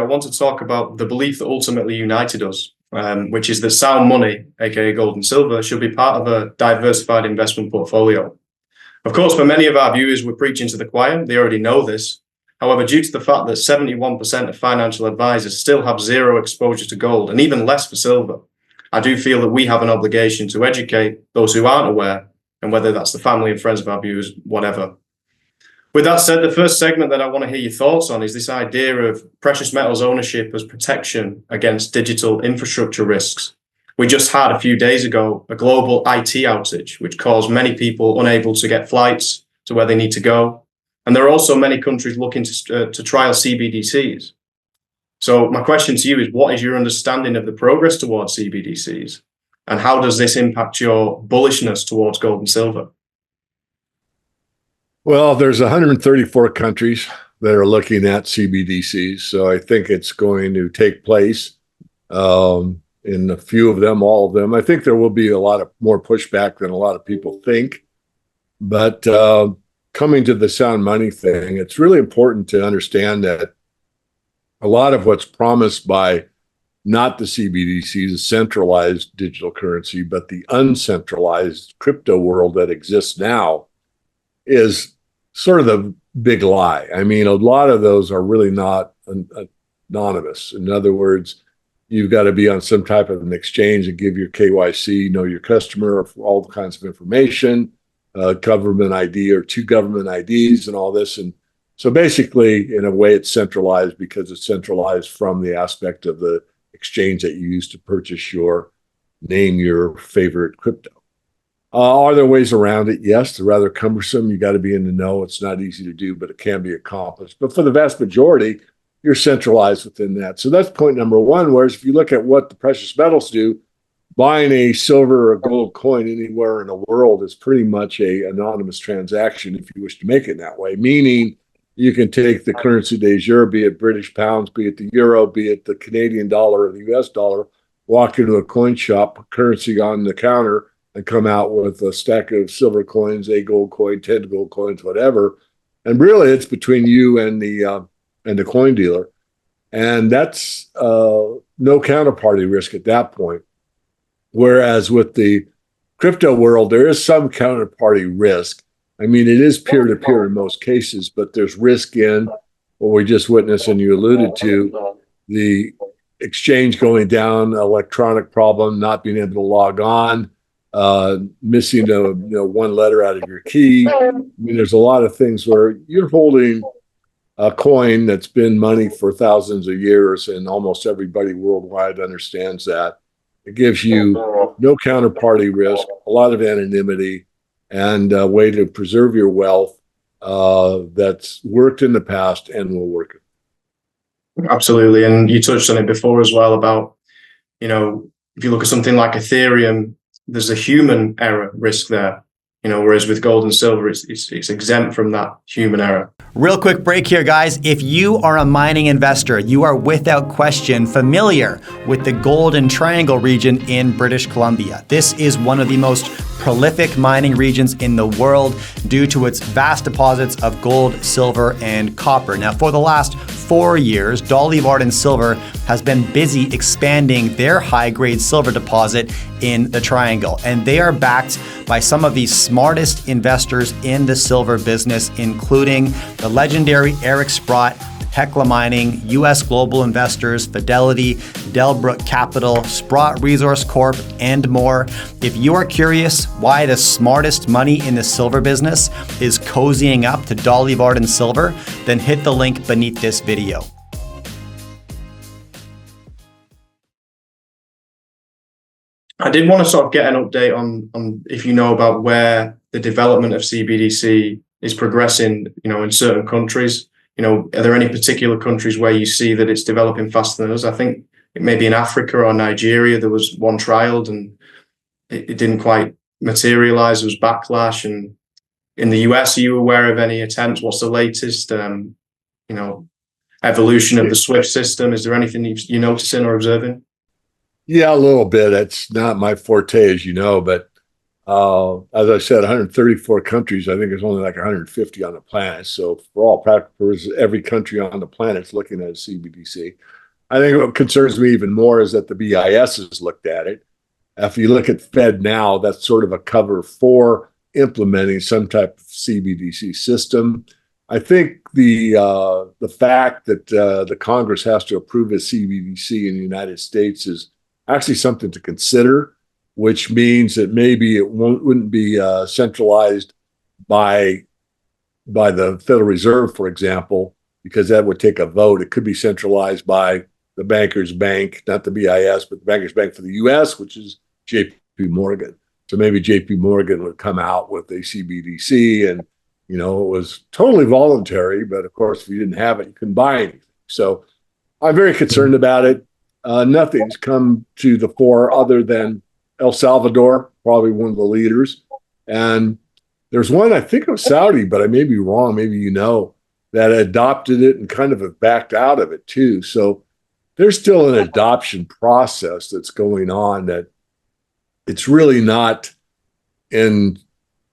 want to talk about the belief that ultimately united us, which is that sound money, aka gold and silver, should be part of a diversified investment portfolio. Of course, for many of our viewers, we're preaching to the choir. They already know this. However, due to the fact that 71% of financial advisors still have zero exposure to gold and even less for silver, I do feel that we have an obligation to educate those who aren't aware, and whether that's the family and friends of our viewers, whatever. With that said, the first segment that I want to hear your thoughts on is this idea of precious metals ownership as protection against digital infrastructure risks. We just had a few days ago a global IT outage, which caused many people unable to get flights to where they need to go. And there are also many countries looking to trial CBDCs. So my question to you is, what is your understanding of the progress towards CBDCs? And how does this impact your bullishness towards gold and silver? Well, there's 134 countries that are looking at CBDCs. So I think it's going to take place in a few of them, all of them. I think there will be a lot of more pushback than a lot of people think. But coming to the sound money thing, it's really important to understand that a lot of what's promised by not the CBDCs, the centralized digital currency, but the uncentralized crypto world that exists now is sort of the big lie. I mean, a lot of those are really not anonymous. In other words, you've got to be on some type of an exchange and give your KYC, know your customer, all the kinds of information, government ID or two government IDs and all this. And so basically, in a way, it's centralized because it's centralized from the aspect of the exchange that you use to purchase your favorite crypto. Are there ways around it? Yes, they're rather cumbersome. You got to be in the know. It's not easy to do, but it can be accomplished. But for the vast majority, you're centralized within that. So that's point number one. Whereas if you look at what the precious metals do, buying a silver or gold coin anywhere in the world is pretty much an anonymous transaction if you wish to make it that way, meaning you can take the currency de jure, be it British pounds, be it the euro, be it the Canadian dollar or the US dollar, walk into a coin shop, put currency on the counter, and come out with a stack of silver coins, a gold coin, 10 gold coins, whatever. And really, it's between you and the coin dealer. And that's no counterparty risk at that point. Whereas with the crypto world, there is some counterparty risk. I mean, it is peer-to-peer in most cases, but there's risk in what we just witnessed and you alluded to, the exchange going down, electronic problem, not being able to log on, missing one letter out of your key. I mean, there's a lot of things where you're holding a coin that's been money for thousands of years, and almost everybody worldwide understands that. It gives you no counterparty risk, a lot of anonymity, and a way to preserve your wealth that's worked in the past and will work. Absolutely. And you touched on it before as well about, if you look at something like Ethereum, there's a human error risk there, whereas with gold and silver, it's exempt from that human error. Real quick break here, guys. If you are a mining investor, you are without question familiar with the Golden Triangle region in British Columbia. This is one of the most prolific mining regions in the world due to its vast deposits of gold, silver, and copper. Now, for the last 4 years, Dolly Varden Silver has been busy expanding their high-grade silver deposit in the Triangle, and they are backed by some of the smartest investors in the silver business, including the legendary Eric Sprott, Hecla Mining, US Global Investors, Fidelity, Delbrook Capital, Sprott Resource Corp, and more. If you are curious why the smartest money in the silver business is cozying up to Dolly Varden Silver, then hit the link beneath this video. I did want to sort of get an update on if you know about where the development of CBDC is progressing, in certain countries. Are there any particular countries where you see that it's developing faster than us? I think it may be in Africa or Nigeria. There was one trialed and it didn't quite materialize. There was backlash. And in the US, are you aware of any attempts? What's the latest, evolution of the SWIFT system? Is there anything you're noticing or observing? Yeah, a little bit. It's not my forte, as you know, but As I said, 134 countries. I think there's only like 150 on the planet. So for all practical purposes, every country on the planet is looking at a CBDC. I think what concerns me even more is that the BIS has looked at it. If you look at Fed now, that's sort of a cover for implementing some type of CBDC system. I think the fact that the Congress has to approve a CBDC in the United States is actually something to consider, which means that maybe it wouldn't be centralized by the Federal Reserve, for example, because that would take a vote. It could be centralized by the Bankers Bank, not the BIS, but the Bankers Bank for the U.S., which is J.P. Morgan. So maybe J.P. Morgan would come out with a CBDC, and it was totally voluntary. But of course, if you didn't have it, you couldn't buy anything. So I'm very concerned about it. Nothing's come to the fore other than El Salvador, probably one of the leaders. And there's one, I think it was Saudi, but I may be wrong, maybe that adopted it and kind of have backed out of it too. So there's still an adoption process that's going on that it's really not in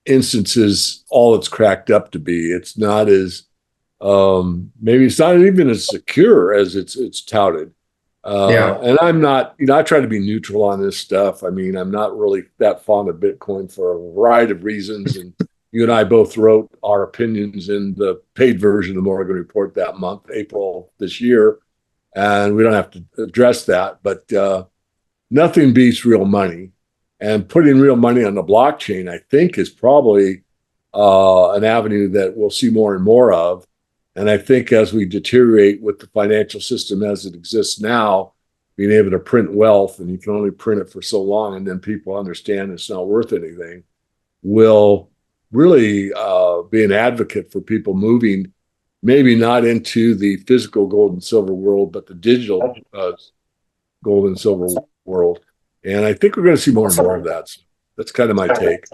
instances all it's cracked up to be. It's not as, maybe it's not even as secure as it's touted. And I'm not, I try to be neutral on this stuff. I mean, I'm not really that fond of Bitcoin for a variety of reasons. And you and I both wrote our opinions in the paid version of the Morgan Report that month, April this year. And we don't have to address that, but nothing beats real money. And putting real money on the blockchain, I think, is probably an avenue that we'll see more and more of. And I think as we deteriorate with the financial system as it exists now, being able to print wealth, and you can only print it for so long, and then people understand it's not worth anything, will really be an advocate for people moving, maybe not into the physical gold and silver world, but the digital gold and silver world. And I think we're going to see more and more of that. So that's kind of my take.